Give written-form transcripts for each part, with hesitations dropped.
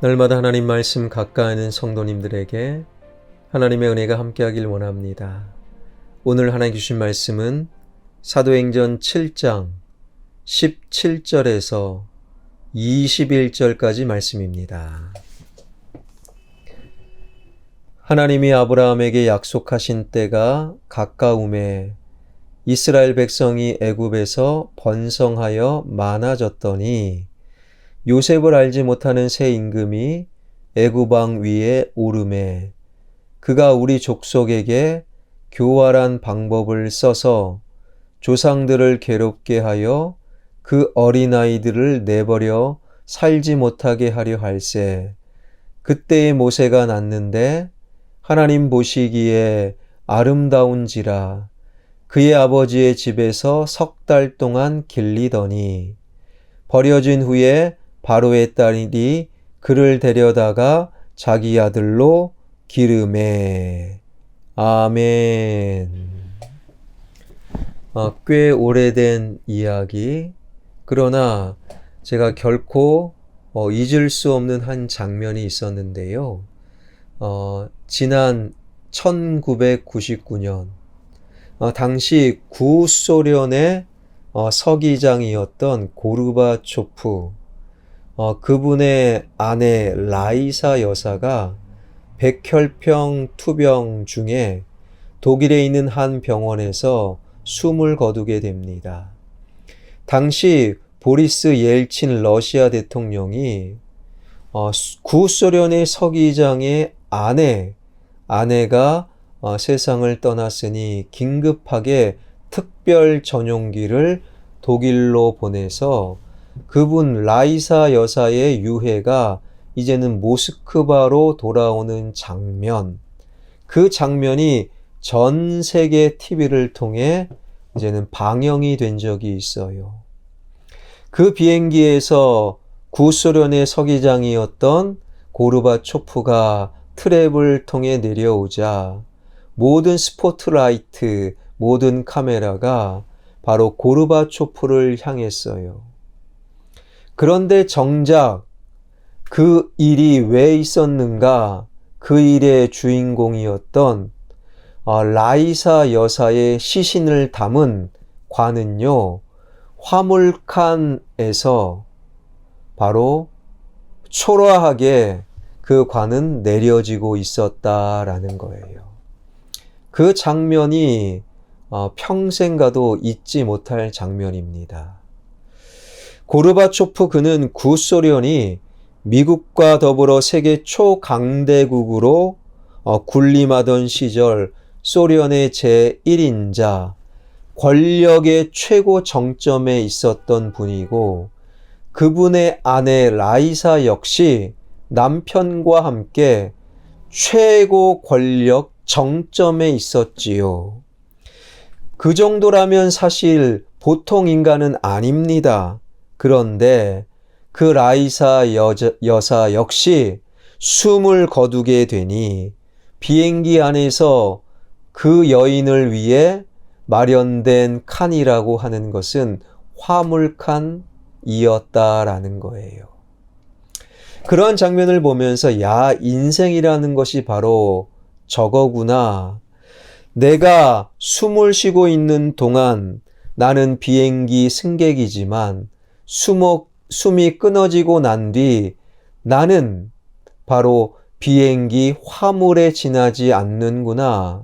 날마다 하나님 말씀 가까이는 성도님들에게 하나님의 은혜가 함께하길 원합니다. 오늘 하나님 주신 말씀은 사도행전 7장 17절에서 21절까지 말씀입니다. 하나님이 아브라함에게 약속하신 때가 가까움에 이스라엘 백성이 애굽에서 번성하여 많아졌더니 요셉을 알지 못하는 새 임금이 애굽 왕 위에 오르매 그가 우리 족속에게 교활한 방법을 써서 조상들을 괴롭게 하여 그 어린아이들을 내버려 살지 못하게 하려 할세. 그때의 모세가 낳는데 하나님 보시기에 아름다운지라 그의 아버지의 집에서 3달 동안 길리더니 버려진 후에 바로의 딸이 그를 데려다가 자기 아들로 기르매. 아멘. 꽤 오래된 이야기, 그러나 제가 결코 잊을 수 없는 한 장면이 있었는데요. 지난 1999년 당시 구소련의 서기장이었던 고르바초프, 그분의 아내 라이사 여사가 백혈병 투병 중에 독일에 있는 한 병원에서 숨을 거두게 됩니다. 당시 보리스 옐친 러시아 대통령이 구소련의 서기장의 아내가 세상을 떠났으니 긴급하게 특별 전용기를 독일로 보내서 그분 라이사 여사의 유해가 이제는 모스크바로 돌아오는 장면, 그 장면이 전 세계 TV를 통해 이제는 방영이 된 적이 있어요. 그 비행기에서 구소련의 서기장이었던 고르바초프가 트랩을 통해 내려오자 모든 스포트라이트, 모든 카메라가 바로 고르바초프를 향했어요. 그런데 정작 그 일이 왜 있었는가? 그 일의 주인공이었던 라이사 여사의 시신을 담은 관은요, 화물칸에서 바로 초라하게 그 관은 내려지고 있었다라는 거예요. 그 장면이 평생 가도 잊지 못할 장면입니다. 고르바초프 그는 구소련이 미국과 더불어 세계 초강대국으로 군림하던 시절 소련의 제1인자, 권력의 최고 정점에 있었던 분이고, 그분의 아내 라이사 역시 남편과 함께 최고 권력 정점에 있었지요. 그 정도라면 사실 보통 인간은 아닙니다. 그런데 그 라이사 여사 역시 숨을 거두게 되니 비행기 안에서 그 여인을 위해 마련된 칸이라고 하는 것은 화물칸이었다라는 거예요. 그러한 장면을 보면서 야, 인생이라는 것이 바로 저거구나. 내가 숨을 쉬고 있는 동안 나는 비행기 승객이지만 숨이 끊어지고 난 뒤 나는 바로 비행기 화물에 지나지 않는구나.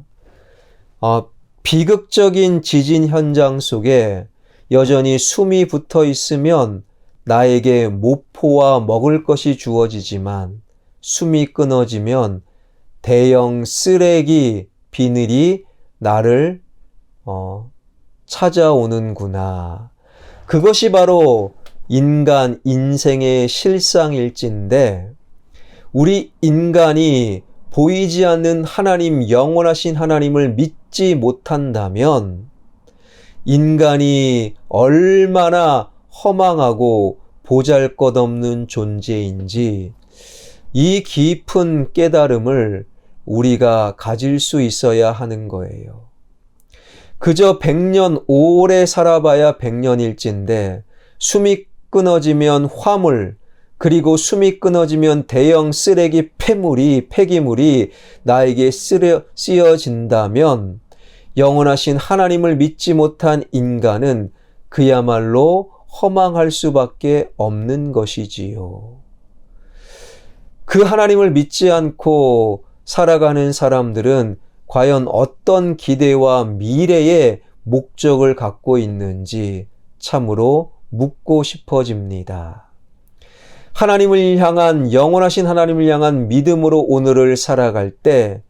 비극적인 지진 현장 속에 여전히 숨이 붙어 있으면 나에게 모포와 먹을 것이 주어지지만 숨이 끊어지면 대형 쓰레기 비늘이 나를 찾아오는구나. 그것이 바로 인간 인생의 실상일진데, 우리 인간이 보이지 않는 하나님, 영원하신 하나님을 믿지 못한다면 인간이 얼마나 허망하고 보잘것없는 존재인지 이 깊은 깨달음을 우리가 가질 수 있어야 하는 거예요. 그저 100년 오래 살아봐야 100년일진데 숨이 끊어지면 화물, 그리고 숨이 끊어지면 대형 쓰레기 폐기물이 나에게 쓰여진다면 영원하신 하나님을 믿지 못한 인간은 그야말로 허망할 수밖에 없는 것이지요. 그 하나님을 믿지 않고 살아가는 사람들은 과연 어떤 기대와 미래의 목적을 갖고 있는지 참으로 묻고 싶어집니다. 하나님을 향한, 영원하신 하나님을 향한 믿음으로 오늘을 살아갈 때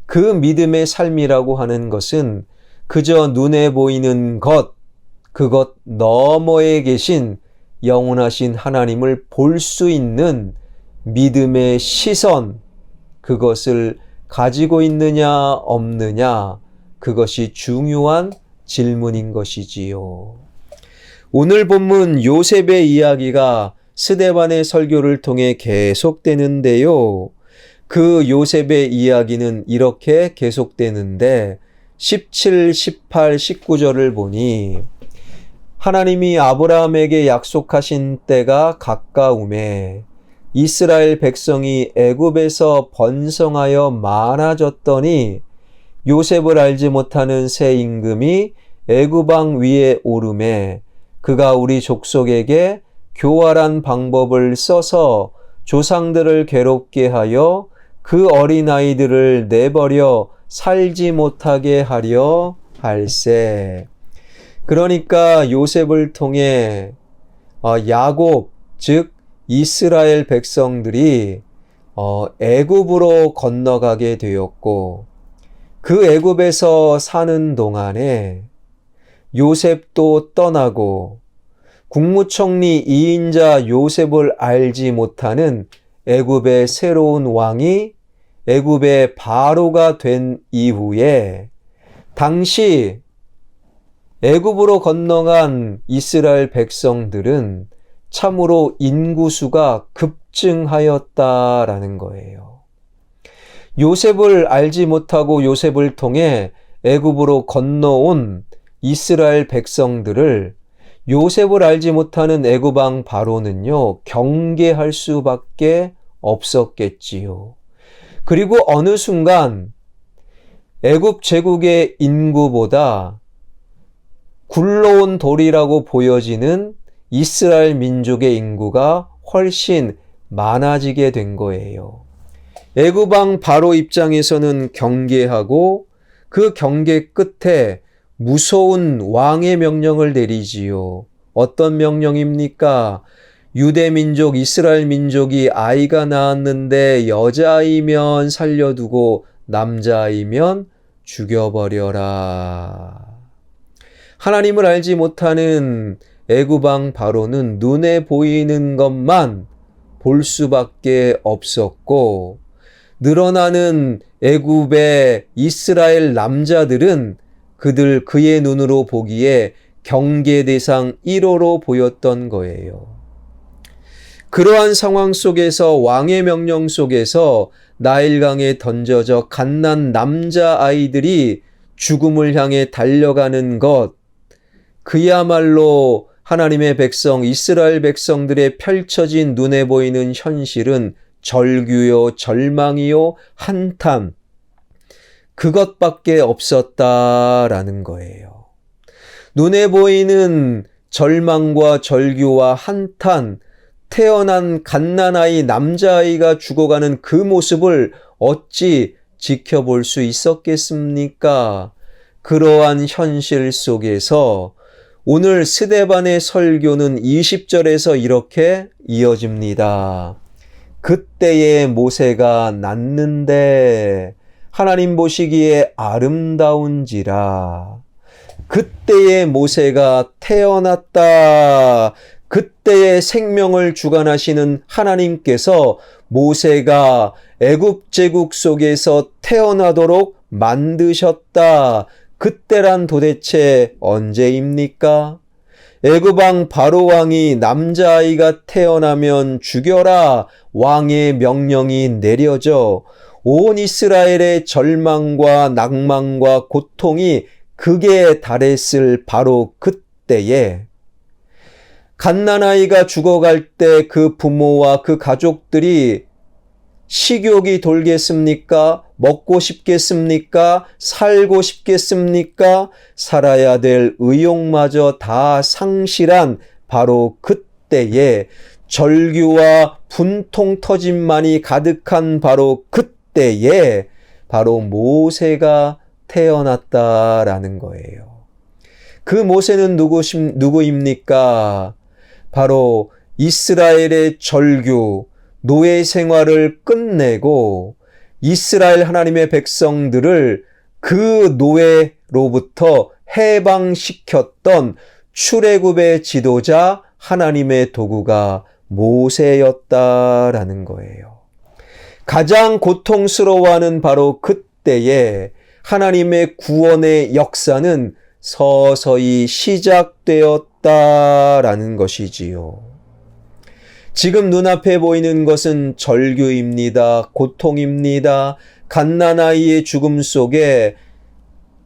그 믿음의 삶이라고 하는 것은 그저 눈에 보이는 그것 너머에 계신 영원하신 하나님을 볼 수 있는 믿음의 시선, 그것을 가지고 있느냐 없느냐, 그것이 중요한 질문인 것이지요. 오늘 본문 요셉의 이야기가 스데반의 설교를 통해 계속되는데요. 그 요셉의 이야기는 이렇게 계속되는데 17, 18, 19절을 보니 하나님이 아브라함에게 약속하신 때가 가까우매 이스라엘 백성이 애굽에서 번성하여 많아졌더니 요셉을 알지 못하는 새 임금이 애굽 왕 위에 오르매 그가 우리 족속에게 교활한 방법을 써서 조상들을 괴롭게 하여 그 어린아이들을 내버려 살지 못하게 하려 할세. 그러니까 요셉을 통해 야곱, 즉 이스라엘 백성들이 애굽으로 건너가게 되었고 그 애굽에서 사는 동안에 요셉도 떠나고 국무총리 2인자 요셉을 알지 못하는 애굽의 새로운 왕이 애굽의 바로가 된 이후에 당시 애굽으로 건너간 이스라엘 백성들은 참으로 인구수가 급증하였다라는 거예요. 요셉을 알지 못하고 요셉을 통해 애굽으로 건너온 이스라엘 백성들을 요셉을 알지 못하는 애굽 왕 바로는요, 경계할 수밖에 없었겠지요. 그리고 어느 순간 애굽 제국의 인구보다 굴러온 돌이라고 보여지는 이스라엘 민족의 인구가 훨씬 많아지게 된 거예요. 애굽 왕 바로 입장에서는 경계하고 그 경계 끝에 무서운 왕의 명령을 내리지요. 어떤 명령입니까? 유대 민족, 이스라엘 민족이 아이가 낳았는데 여자아이면 살려두고 남자아이면 죽여버려라. 하나님을 알지 못하는 애굽 왕 바로는 눈에 보이는 것만 볼 수밖에 없었고 늘어나는 애굽의 이스라엘 남자들은 그의 눈으로 보기에 경계 대상 1호로 보였던 거예요. 그러한 상황 속에서 왕의 명령 속에서 나일강에 던져져 갓난 남자아이들이 죽음을 향해 달려가는 것, 그야말로 하나님의 백성, 이스라엘 백성들의 펼쳐진 눈에 보이는 현실은 절규요, 절망이요, 한탄, 그것밖에 없었다라는 거예요. 눈에 보이는 절망과 절규와 한탄, 태어난 갓난아이, 남자아이가 죽어가는 그 모습을 어찌 지켜볼 수 있었겠습니까? 그러한 현실 속에서 오늘 스데반의 설교는 20절에서 이렇게 이어집니다. 그때에 모세가 낳는데 하나님 보시기에 아름다운지라. 그때에 모세가 태어났다. 그때의 생명을 주관하시는 하나님께서 모세가 애굽 제국 속에서 태어나도록 만드셨다. 그때란 도대체 언제입니까? 애굽 왕 바로 왕이 남자아이가 태어나면 죽여라 왕의 명령이 내려져 온 이스라엘의 절망과 낭망과 고통이 극에 달했을 바로 그때에 갓난아이가 죽어갈 때 그 부모와 그 가족들이 식욕이 돌겠습니까? 먹고 싶겠습니까? 살고 싶겠습니까? 살아야 될 의욕마저 다 상실한 바로 그때에 절규와 분통 터짐만이 가득한 바로 그때에 바로 모세가 태어났다라는 거예요. 그 모세는 누구입니까? 바로 이스라엘의 절규, 노예 생활을 끝내고 이스라엘 하나님의 백성들을 그 노예로부터 해방시켰던 출애굽의 지도자 하나님의 도구가 모세였다라는 거예요. 가장 고통스러워하는 바로 그때에 하나님의 구원의 역사는 서서히 시작되었다라는 것이지요. 지금 눈앞에 보이는 것은 절규입니다. 고통입니다. 갓난아이의 죽음 속에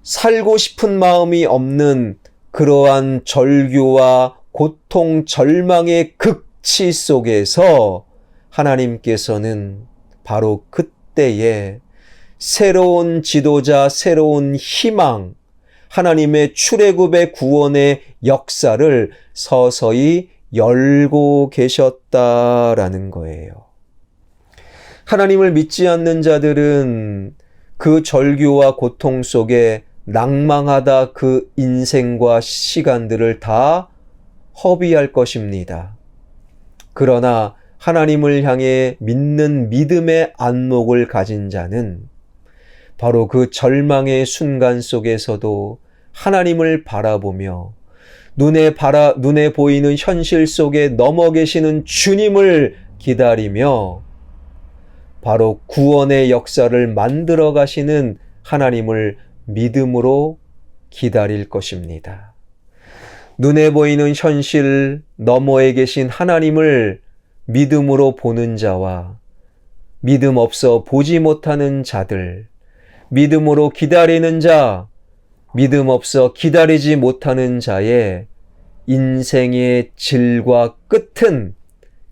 살고 싶은 마음이 없는 그러한 절규와 고통, 절망의 극치 속에서 하나님께서는 바로 그때에 새로운 지도자, 새로운 희망, 하나님의 출애굽의 구원의 역사를 서서히 열고 계셨다라는 거예요. 하나님을 믿지 않는 자들은 그 절규와 고통 속에 낭망하다 그 인생과 시간들을 다 허비할 것입니다. 그러나 하나님을 향해 믿는 믿음의 안목을 가진 자는 바로 그 절망의 순간 속에서도 하나님을 바라보며 눈에 보이는 현실 속에 넘어 계시는 주님을 기다리며 바로 구원의 역사를 만들어 가시는 하나님을 믿음으로 기다릴 것입니다. 눈에 보이는 현실 너머에 계신 하나님을 믿음으로 보는 자와 믿음 없어 보지 못하는 자들, 믿음으로 기다리는 자, 믿음 없어 기다리지 못하는 자의 인생의 질과 끝은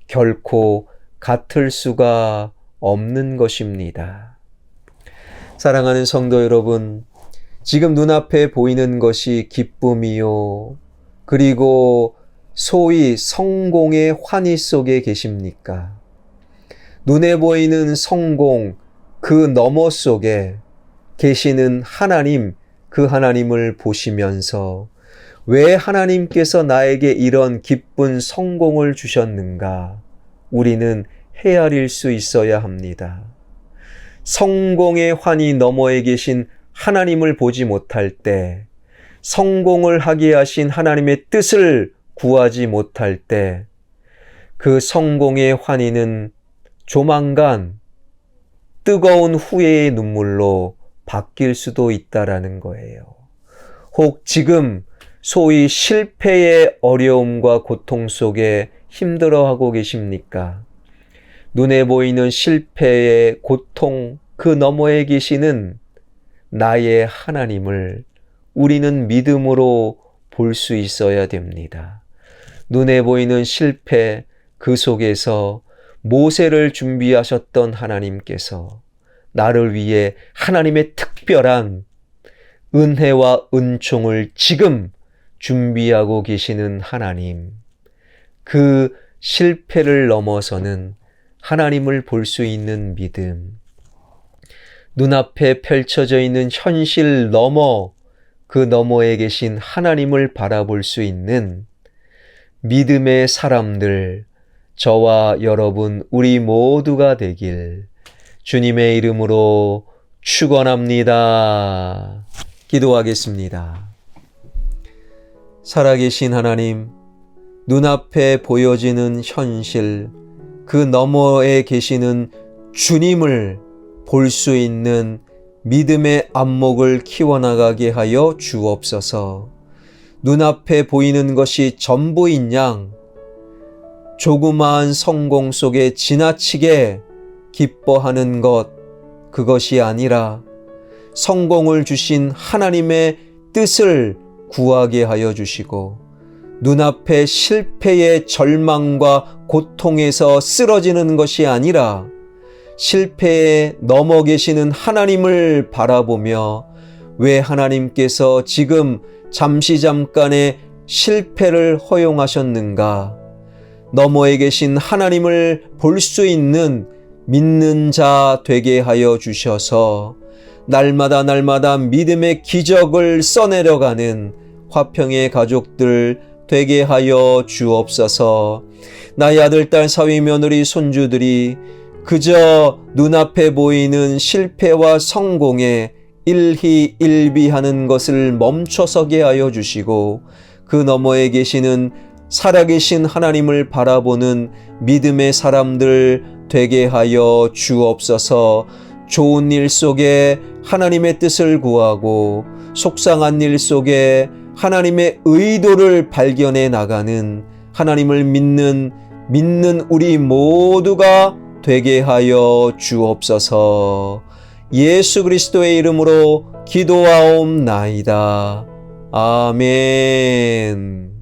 결코 같을 수가 없는 것입니다. 사랑하는 성도 여러분, 지금 눈앞에 보이는 것이 기쁨이요, 그리고 소위 성공의 환희 속에 계십니까? 눈에 보이는 성공, 그 너머 속에 계시는 하나님, 그 하나님을 보시면서 왜 하나님께서 나에게 이런 기쁜 성공을 주셨는가? 우리는 헤아릴 수 있어야 합니다. 성공의 환희 너머에 계신 하나님을 보지 못할 때, 성공을 하게 하신 하나님의 뜻을 구하지 못할 때, 그 성공의 환희는 조만간 뜨거운 후회의 눈물로 바뀔 수도 있다라는 거예요. 혹 지금 소위 실패의 어려움과 고통 속에 힘들어하고 계십니까? 눈에 보이는 실패의 고통, 그 너머에 계시는 나의 하나님을 우리는 믿음으로 볼 수 있어야 됩니다. 눈에 보이는 실패, 그 속에서 모세를 준비하셨던 하나님께서 나를 위해 하나님의 특별한 은혜와 은총을 지금 준비하고 계시는 하나님, 그 실패를 넘어서는 하나님을 볼 수 있는 믿음, 눈앞에 펼쳐져 있는 현실 너머, 그 너머에 계신 하나님을 바라볼 수 있는 믿음의 사람들, 저와 여러분, 우리 모두가 되길 주님의 이름으로 축원합니다. 기도하겠습니다. 살아계신 하나님, 눈앞에 보여지는 현실, 그 너머에 계시는 주님을 볼 수 있는 믿음의 안목을 키워나가게 하여 주옵소서. 눈앞에 보이는 것이 전부인 양, 조그마한 성공 속에 지나치게 기뻐하는 것, 그것이 아니라 성공을 주신 하나님의 뜻을 구하게 하여 주시고 눈앞의 실패의 절망과 고통에서 쓰러지는 것이 아니라 실패에 넘어 계시는 하나님을 바라보며 왜 하나님께서 지금 잠깐의 실패를 허용하셨는가? 너머에 계신 하나님을 볼 수 있는 믿는 자 되게 하여 주셔서 날마다 믿음의 기적을 써내려가는 화평의 가족들 되게 하여 주옵소서. 나의 아들, 딸, 사위, 며느리, 손주들이 그저 눈앞에 보이는 실패와 성공에 일희일비하는 것을 멈춰서게 하여 주시고 그 너머에 계시는 살아계신 하나님을 바라보는 믿음의 사람들 되게 하여 주옵소서. 좋은 일 속에 하나님의 뜻을 구하고 속상한 일 속에 하나님의 의도를 발견해 나가는 하나님을 믿는 우리 모두가 되게 하여 주옵소서. 예수 그리스도의 이름으로 기도하옵나이다. 아멘.